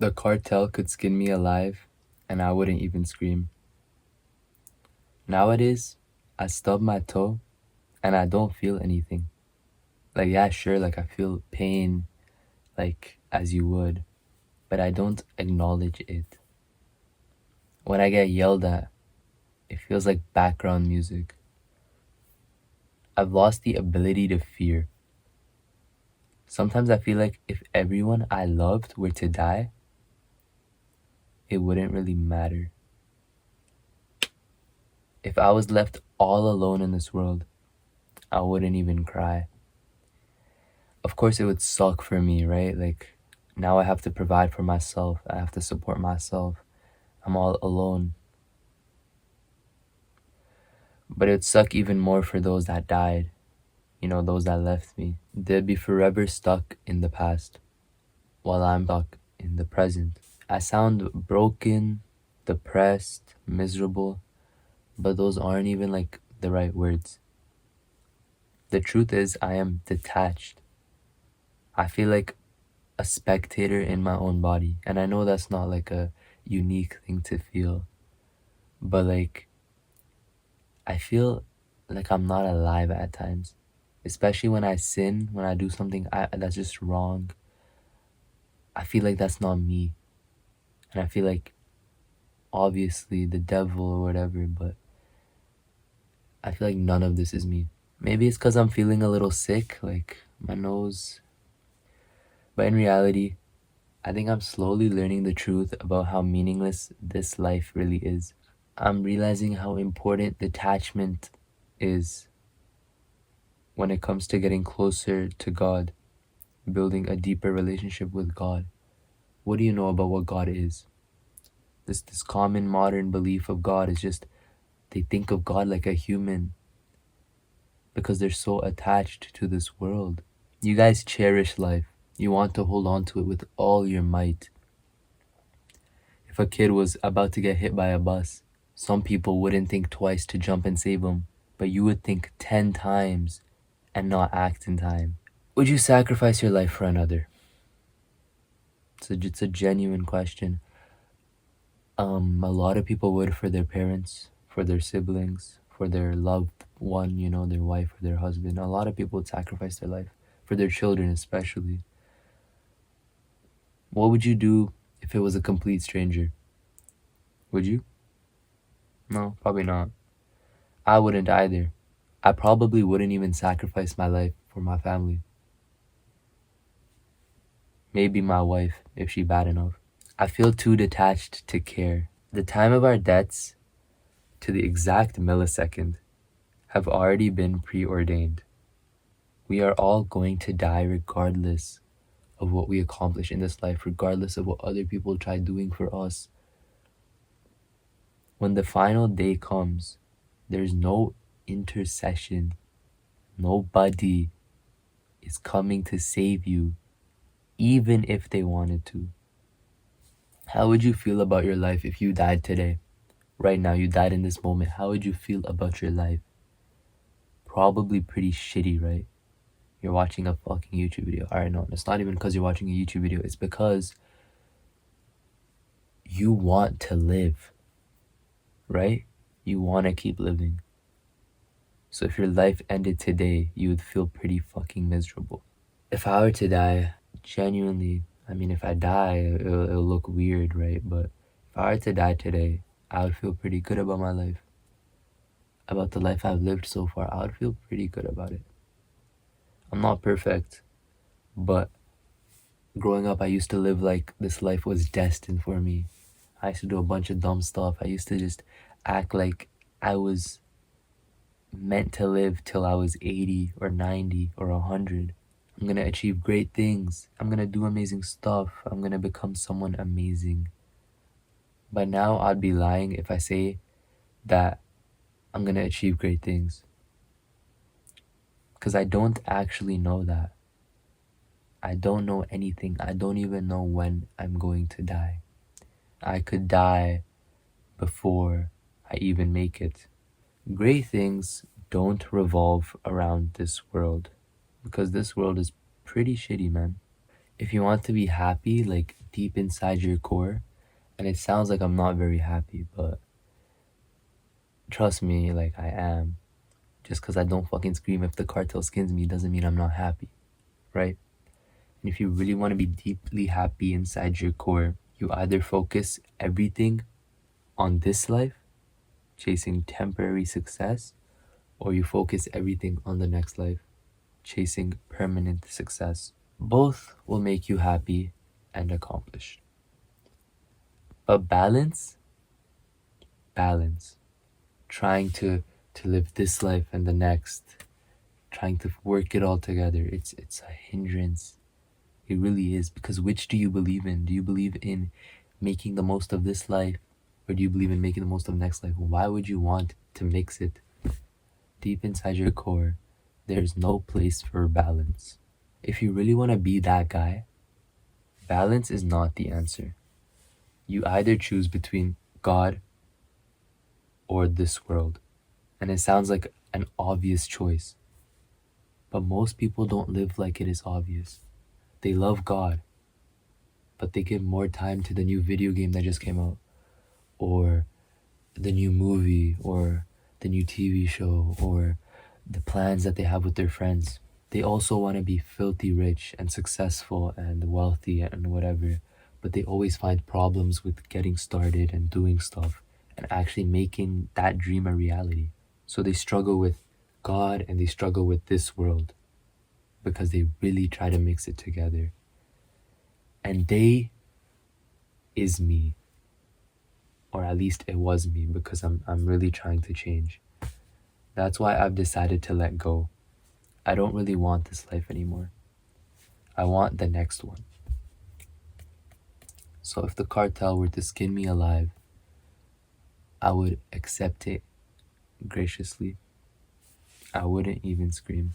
The cartel could skin me alive and I wouldn't even scream. Nowadays, I stub my toe and I don't feel anything. Like, yeah, sure, like I feel pain, like as you would, but I don't acknowledge it. When I get yelled at, it feels like background music. I've lost the ability to fear. Sometimes I feel like if everyone I loved were to die, it wouldn't really matter. If I was left all alone in this world, I wouldn't even cry. Of course, it would suck for me, right? Like, now I have to provide for myself, I have to support myself. I'm all alone. But it would suck even more for those that died, those that left me. They'd be forever stuck in the past while I'm stuck in the present. I sound broken, depressed, miserable, but those aren't even like the right words. The truth is, I am detached. I feel like a spectator in my own body. And I know that's not like a unique thing to feel, but like, I feel like I'm not alive at times. Especially when I sin, when I do something that's just wrong. I feel like that's not me. And I feel like, obviously, the devil or whatever, but I feel like none of this is me. Maybe it's because I'm feeling a little sick, like my nose. But in reality, I think I'm slowly learning the truth about how meaningless this life really is. I'm realizing how important detachment is when it comes to getting closer to God, building a deeper relationship with God. What do you know about what God is? This common modern belief of God is just they think of God like a human because they're so attached to this world. You guys cherish life. You want to hold on to it with all your might. If a kid was about to get hit by a bus, some people wouldn't think twice to jump and save him, but you would think 10 times and not act in time. Would you sacrifice your life for another? It's a genuine question. A lot of people would for their parents, for their siblings, for their loved one, their wife or their husband. A lot of people would sacrifice their life for their children, especially. What would you do if it was a complete stranger? Would you? No, probably not. I wouldn't either. I probably wouldn't even sacrifice my life for my family. Maybe my wife, if she bad enough. I feel too detached to care. The time of our deaths, to the exact millisecond, have already been preordained. We are all going to die regardless of what we accomplish in this life, regardless of what other people try doing for us. When the final day comes, there's no intercession. Nobody is coming to save you, even if they wanted to. How would you feel about your life if you died today? Right now, you died in this moment. How would you feel about your life? Probably pretty shitty, right? You're watching a fucking YouTube video. Alright, no, it's not even because you're watching a YouTube video. It's because you want to live, right? You want to keep living. So if your life ended today, you would feel pretty fucking miserable. If I were to die, genuinely, I mean, if I die, it'll look weird, right? But if I were to die today, I would feel pretty good about my life. About the life I've lived so far, I would feel pretty good about it. I'm not perfect, but growing up, I used to live like this life was destined for me. I used to do a bunch of dumb stuff. I used to just act like I was meant to live till I was 80 or 90 or 100. I'm gonna achieve great things. I'm gonna do amazing stuff. I'm gonna become someone amazing. But now I'd be lying if I say that I'm gonna achieve great things. Because I don't actually know that. I don't know anything. I don't even know when I'm going to die. I could die before I even make it. Great things don't revolve around this world because this world is pretty shitty, man. If you want to be happy, like, deep inside your core, and it sounds like I'm not very happy, but trust me, like I am. Just because I don't fucking scream if the cartel skins me doesn't mean I'm not happy, right? And if you really want to be deeply happy inside your core, you either focus everything on this life, chasing temporary success, or you focus everything on the next life, chasing permanent success. Both will make you happy and accomplished. But balance, trying to live this life and the next, trying to work it all together, it's a hindrance. It really is, because which do you believe in? Do you believe in making the most of this life, or do you believe in making the most of next life? Why would you want to mix it? Deep inside your core, there's no place for balance. If you really want to be that guy, balance is not the answer. You either choose between God or this world. And it sounds like an obvious choice. But most people don't live like it is obvious. They love God, but they give more time to the new video game that just came out, or the new movie, or the new TV show, or the plans that they have with their friends. They also want to be filthy rich and successful and wealthy and whatever, but they always find problems with getting started and doing stuff and actually making that dream a reality. So they struggle with God and they struggle with this world because they really try to mix it together. And they is me, or at least it was me, because I'm really trying to change. That's why I've decided to let go. I don't really want this life anymore. I want the next one. So if the cartel were to skin me alive, I would accept it graciously. I wouldn't even scream.